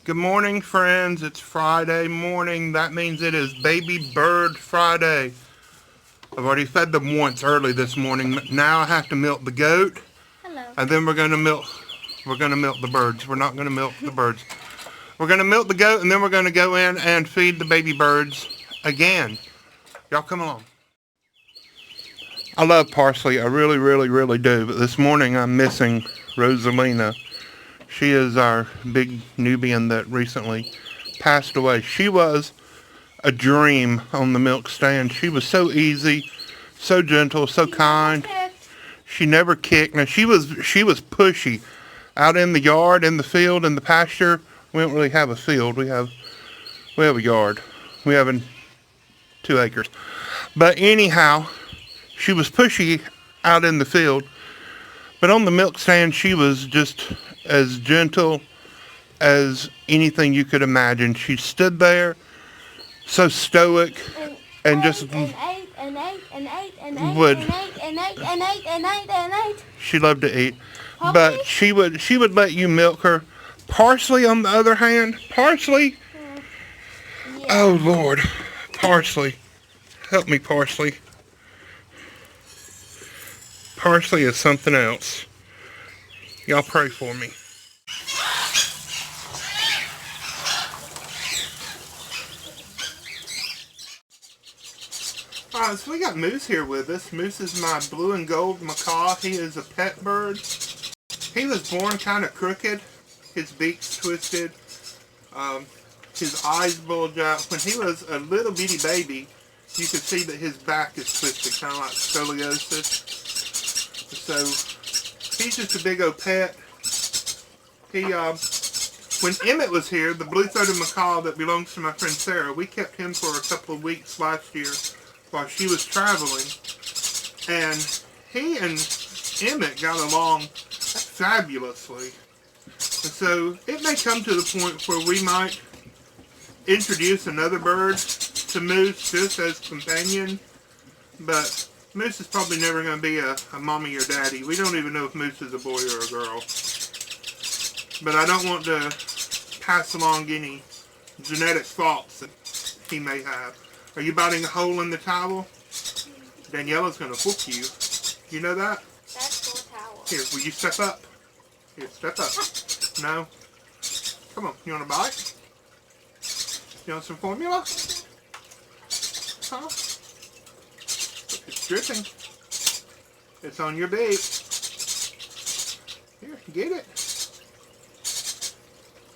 Good morning, friends. It's Friday morning. That means it is Baby Bird Friday. I've already fed them once early this morning. Now I have to milk the goat, Hello. and then we're gonna milk the birds. We're not gonna milk the birds. We're gonna milk the goat, and then we're gonna go in and feed the baby birds again. Y'all come along. I love parsley. I really, really, really do. But this morning I'm missing Rosalina. She is our big Nubian that recently passed away. She was a dream on the milk stand. She was so easy, so gentle, so kind. She never kicked. Now she was pushy. Out in the yard, in the field, in the pasture. We don't really have a field. We have a yard. We have 2 acres. But anyhow, she was pushy out in the field. But on the milk stand, she was just as gentle as anything you could imagine. She stood there, so stoic, and just would. She loved to eat, but she would let you milk her. Parsley, on the other hand, parsley. Oh Lord, parsley, help me, parsley. Parsley is something else. Y'all pray for me. Alright, so we got Moose here with us. Moose is my blue and gold macaw. He is a pet bird. He was born kind of crooked. His beak's twisted. His eyes bulge out. When he was a little bitty baby, you could see that his back is twisted, kind of like scoliosis. So, he's just a big old pet. He, when Emmett was here, the blue-throated macaw that belongs to my friend Sarah, we kept him for a couple of weeks last year while she was traveling. And he and Emmett got along fabulously. And so, it may come to the point where we might introduce another bird to Moose just as companion, but Moose is probably never going to be a mommy or daddy. We don't even know if Moose is a boy or a girl. But I don't want to pass along any genetic faults that he may have. Are you biting a hole in the towel? Daniela's going to whoop you. You know that? That's for towel. Here, will you step up? Here, step up. No? Come on, you want a bite? You want some formula? Huh? It's dripping. It's on your beak. Here, get it.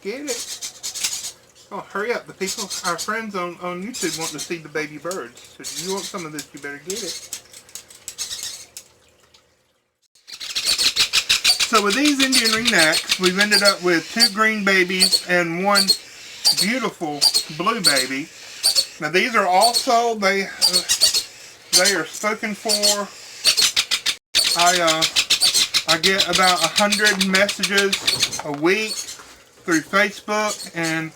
Get it. Oh, hurry up. The people, our friends on YouTube want to see the baby birds. So if you want some of this, you better get it. So with these Indian ringnecks, we've ended up with 2 green babies and 1 beautiful blue baby. Now these are also, they are spoken for. I get about 100 messages a week through Facebook and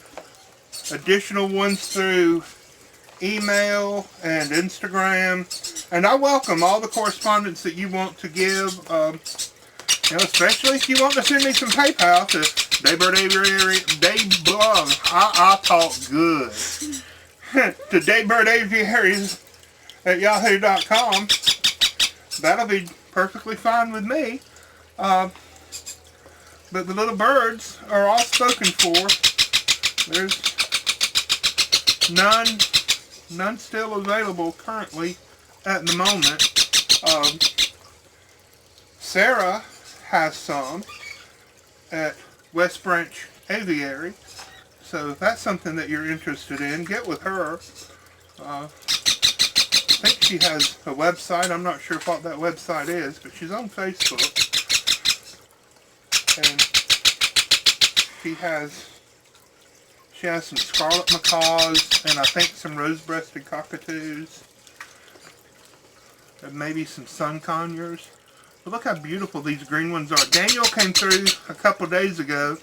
additional ones through email and Instagram. And I welcome all the correspondence that you want to give, especially if you want to send me some PayPal to Daybird Aviaries, I talk good, to Daybird Aviaries at yahoo.com. That'll be perfectly fine with me. But the little birds are all spoken for. There's none still available currently at the moment. Sarah has some at West Branch Aviary. So if that's something that you're interested in, get with her. I think she has a website. I'm not sure what that website is, but she's on Facebook. And she has some scarlet macaws and I think some rose-breasted cockatoos. And maybe some sun conures. But look how beautiful these green ones are. Daniel came through a couple days ago.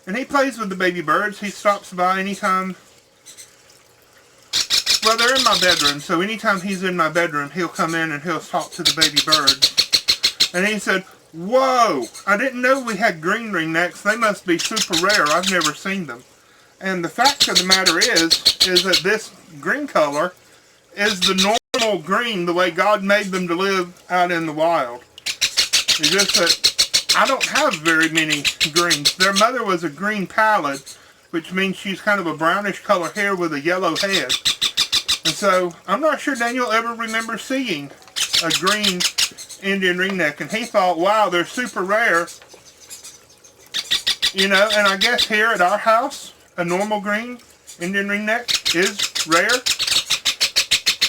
And he plays with the baby birds. He stops by anytime. Well, they're in my bedroom, so anytime he's in my bedroom, he'll come in and he'll talk to the baby birds. And he said, Whoa! I didn't know we had green ringnecks. They must be super rare. I've never seen them. And the fact of the matter is that this green color is the normal green, the way God made them to live out in the wild. It's just that I don't have very many greens. Their mother was a green pallid, which means she's kind of a brownish color hair with a yellow head. And so I'm not sure Daniel ever remembers seeing a green Indian ringneck, and he thought, wow, they're super rare. You know, and I guess here at our house, a normal green Indian ringneck is rare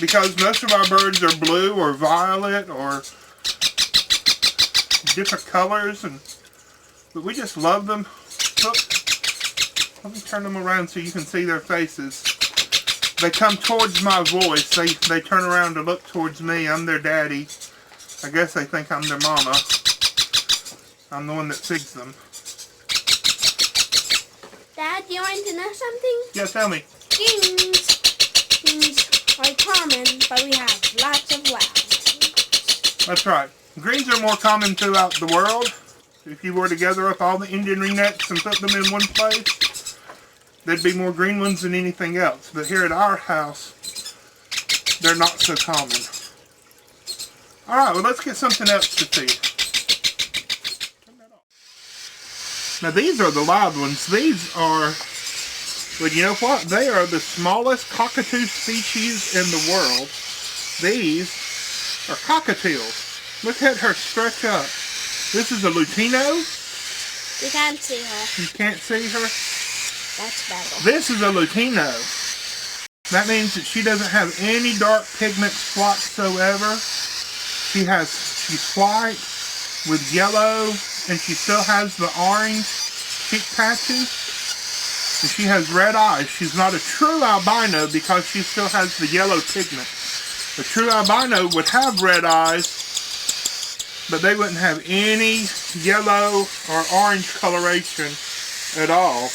because most of our birds are blue or violet or different colors, but we just love them. Look, let me turn them around so you can see their faces. They come towards my voice. They turn around to look towards me. I'm their daddy. I guess they think I'm their mama. I'm the one that feeds them. Dad, you want to know something? Yeah, tell me. Greens are common, but we have lots of wild. That's right. Greens are more common throughout the world. If you were to gather up all the Indian ringnecks and put them in one place, there'd be more green ones than anything else. But here at our house, they're not so common. Alright, well, let's get something else to feed. Now these are the loud ones. These are, well, you know what? They are the smallest cockatoo species in the world. These are cockatiels. Look at her stretch up. This is a Lutino. You can't see her. You can't see her? That's better. This is a Lutino. That means that she doesn't have any dark pigments whatsoever. She's white with yellow, and she still has the orange cheek patches. And she has red eyes. She's not a true albino because she still has the yellow pigment. A true albino would have red eyes, but they wouldn't have any yellow or orange coloration at all.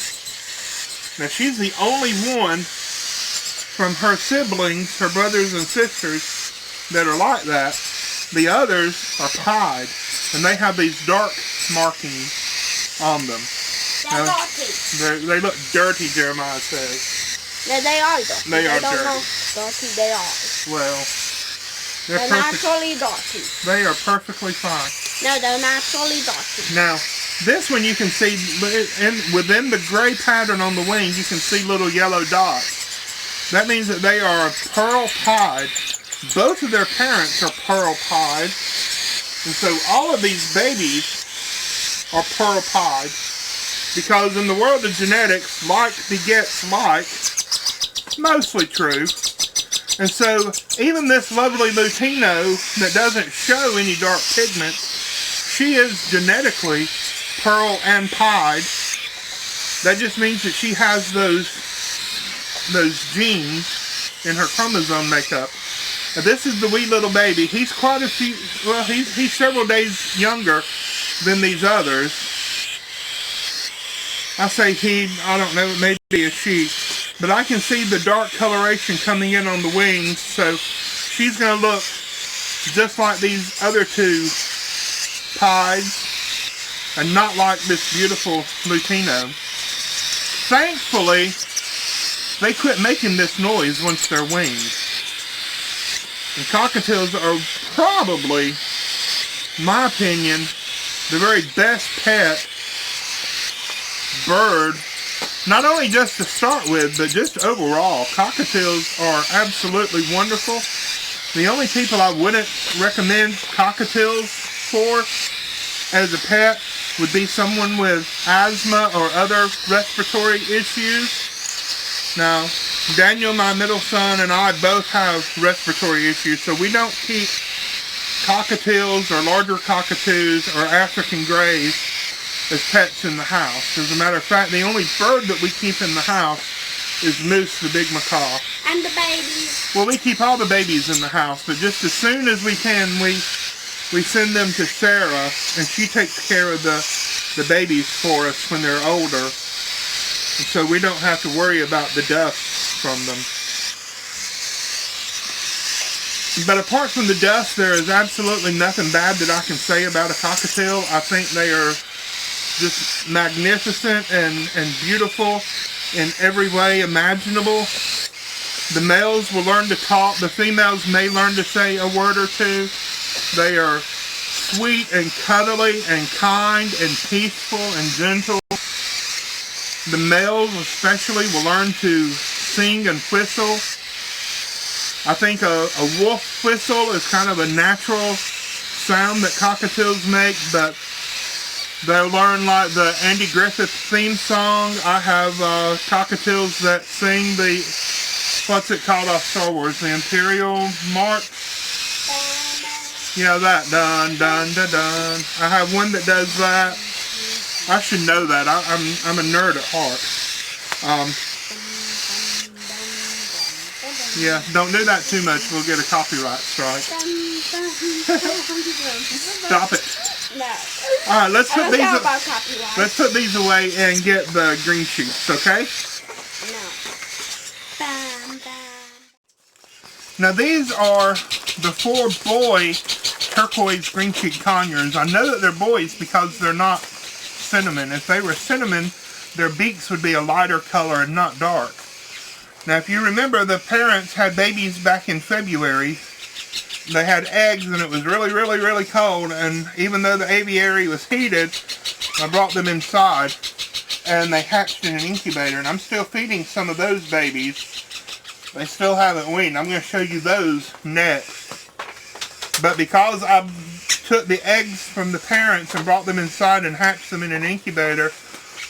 Now she's the only one from her siblings, her brothers and sisters, that are like that. The others are pied, and they have these dark markings on them. They're dirty. They look dirty, Jeremiah says. No, they are dirty. They are don't dirty. know dirty they are. Well, they're naturally dirty. They are perfectly fine. No, they're naturally dirty. Now, this one you can see, within the gray pattern on the wing, you can see little yellow dots. That means that they are pearl pied. Both of their parents are pearl pied. And so all of these babies are pearl pied. Because in the world of genetics, like begets like. Mostly true. And so even this lovely Lutino that doesn't show any dark pigment, she is genetically pearl and pied. That just means that she has those genes in her chromosome makeup. Now this is the wee little baby. He's quite a few, well, he's several days younger than these others. I say he, I don't know, maybe a she. But I can see the dark coloration coming in on the wings, so she's going to look just like these other two pieds, and not like this beautiful Lutino. Thankfully, they quit making this noise once they're winged. And cockatiels are probably, in my opinion, the very best pet bird, not only just to start with, but just overall. Cockatiels are absolutely wonderful. The only people I wouldn't recommend cockatiels for as a pet would be someone with asthma or other respiratory issues. Now, Daniel, my middle son, and I both have respiratory issues, so we don't keep cockatiels or larger cockatoos or African greys as pets in the house. As a matter of fact, the only bird that we keep in the house is Moose, the big macaw. And the babies. Well, we keep all the babies in the house, but just as soon as we can, we send them to Sarah, and she takes care of the babies for us when they're older. And so we don't have to worry about the dust from them. But apart from the dust, there is absolutely nothing bad that I can say about a cockatiel. I think they are just magnificent and beautiful in every way imaginable. The males will learn to talk. The females may learn to say a word or two. They are sweet and cuddly and kind and peaceful and gentle. The males especially will learn to sing and whistle. I think a wolf whistle is kind of a natural sound that cockatiels make, but they'll learn like the Andy Griffith theme song. I have cockatiels that sing the, what's it called off Star Wars, the Imperial March? Yeah, that, dun, dun, dun, dun. I have one that does that. I should know that. I'm a nerd at heart. Yeah, don't do that too much. We'll get a copyright strike. Stop it. No. All right, let's put these. About copyright. Let's put these away and get the green sheets, okay? No. Bam, bam. Now these are the 4 boy turquoise green cheek conures. I know that they're boys because they're not cinnamon. If they were cinnamon, their beaks would be a lighter color and not dark. Now if you remember, the parents had babies back in February. They had eggs and it was really, really, really cold, and even though the aviary was heated, I brought them inside and they hatched in an incubator, and I'm still feeding some of those babies. They still haven't weaned. I'm going to show you those next. But because I took the eggs from the parents and brought them inside and hatched them in an incubator,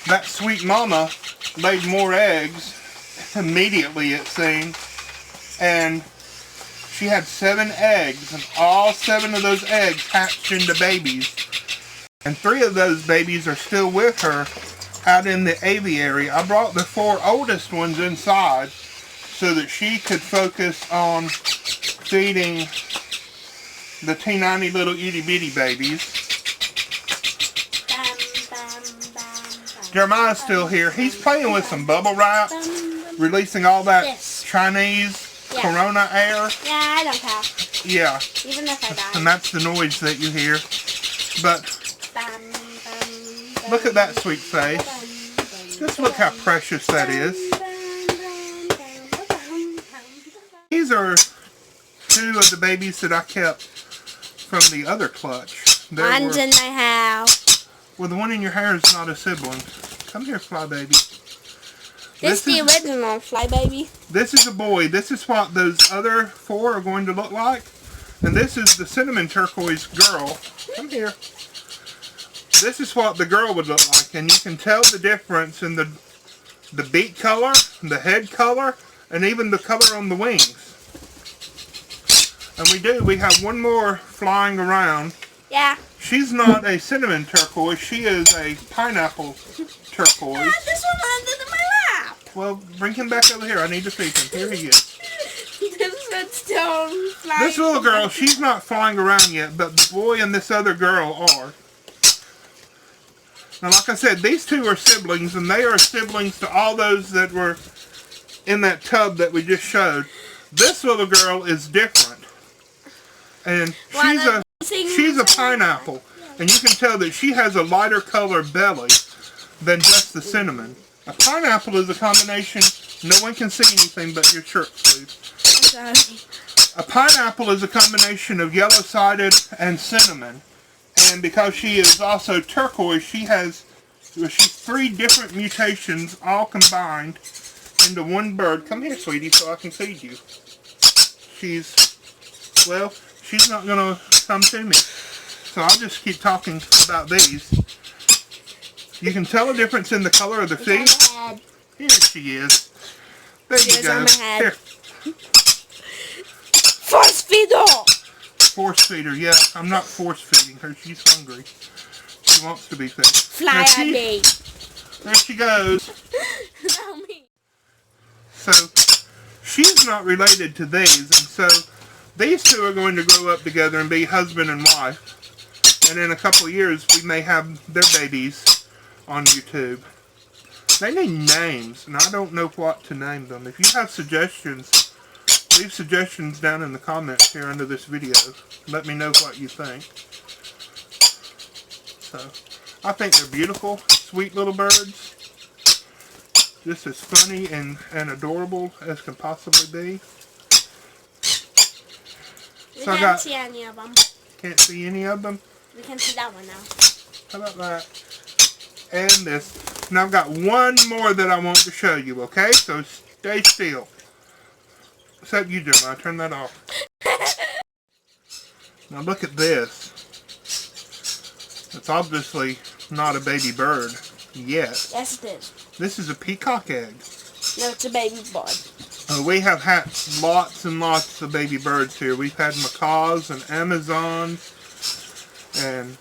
that sweet mama laid more eggs immediately, it seemed, and she had 7 eggs, and all 7 of those eggs hatched into babies, and 3 of those babies are still with her out in the aviary. I brought the 4 oldest ones inside so that she could focus on feeding the teeny little itty bitty babies. Jeremiah's still here. He's playing with some bubble wrap, releasing all that Chinese Corona air. Yeah, I don't care. Yeah. Even if I die. And that's the noise that you hear. But look at that sweet face. Just look how precious that is. These are 2 of the babies that I kept from the other clutch. One's in my house. Well, the one in your hair is not a sibling. Come here, fly baby. This is the original fly baby. This is a boy. This is what those other 4 are going to look like. And this is the cinnamon turquoise girl. Come here. This is what the girl would look like. And you can tell the difference in the beak color, the head color, and even the color on the wings. And we have one more flying around. Yeah. She's not a cinnamon turquoise. She is a pineapple turquoise. This one landed in my lap. Well, bring him back over here. I need to feed him. Here he is. This one's still flying. This little girl, she's not flying around yet, but the boy and this other girl are. Now, like I said, these 2 are siblings, and they are siblings to all those that were in that tub that we just showed. This little girl is different. And she's a pineapple. And you can tell that she has a lighter color belly than just the cinnamon. A pineapple is a combination. No one can see anything but your shirt sleeve. I'm sorry. A pineapple is a combination of yellow-sided and cinnamon. And because she is also turquoise, she's 3 different mutations all combined into one bird. Come here, sweetie, so I can feed you. She's not going to come to me. So I'll just keep talking about these. You can tell a difference in the color of the feet. Here she is. There you go. Here. Force feeder! Force feeder, yeah. I'm not force feeding her. She's hungry. She wants to be fed. Fly on me. There she goes. No, me. So, she's not related to these, and so these 2 are going to grow up together and be husband and wife. And in a couple of years, we may have their babies on YouTube. They need names, and I don't know what to name them. If you have suggestions, Leave suggestions down in the comments here under this video. Let me know what you think. So, I think they're beautiful, sweet little birds. Just as funny and adorable as can possibly be. We So can't see any of them. Can't see any of them? We can see that one now. How about that? And this. Now I've got one more that I want to show you, okay? So stay still. Except you, Jeremiah. Turn that off. Now look at this. It's obviously not a baby bird yet. Yes, it is. This is a peacock egg. No, it's a baby bird. We have had lots and lots of baby birds here. We've had macaws and Amazons and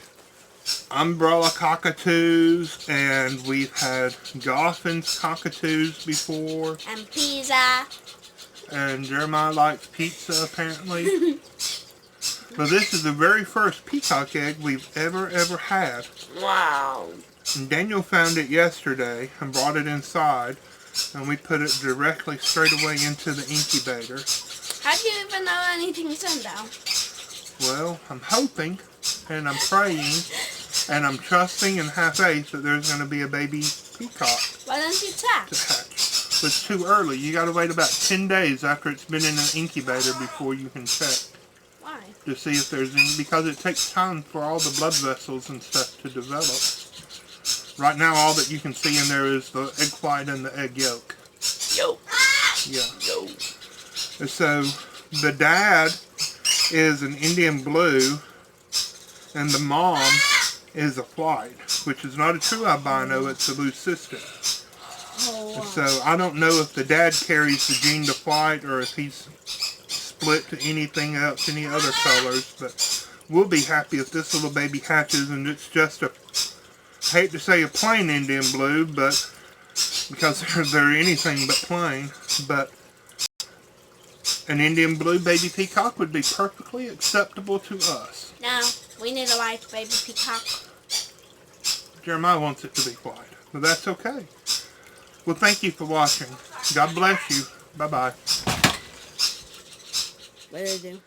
umbrella cockatoos, and we've had Goffin's cockatoos before. And pizza. And Jeremiah likes pizza, apparently. But this is the very first peacock egg we've ever had. Wow. And Daniel found it yesterday and brought it inside, and we put it directly straight away into the incubator. How do you even know anything's in there? Well, I'm hoping, and I'm praying, and I'm trusting and have faith that there's going to be a baby peacock Why don't you check? to hatch. But it's too early. You got to wait about 10 days after it's been in an incubator before you can check. Why? To see if there's any, because it takes time for all the blood vessels and stuff to develop. Right now, all that you can see in there is the egg white and the egg yolk. Yo. Yeah. Yo. And so, the dad is an Indian blue, and the mom is a white, which is not a true albino, it's a leucistic. Oh, And so, I don't know if the dad carries the gene to white, or if he's split to anything else, any other colors, but we'll be happy if this little baby hatches and it's just a, I hate to say a plain Indian blue, but because they're anything but plain, but an Indian blue baby peacock would be perfectly acceptable to us. No, we need a white baby peacock. Jeremiah wants it to be white, but that's okay. Well, thank you for watching. God bless you. Bye-bye. What do they do?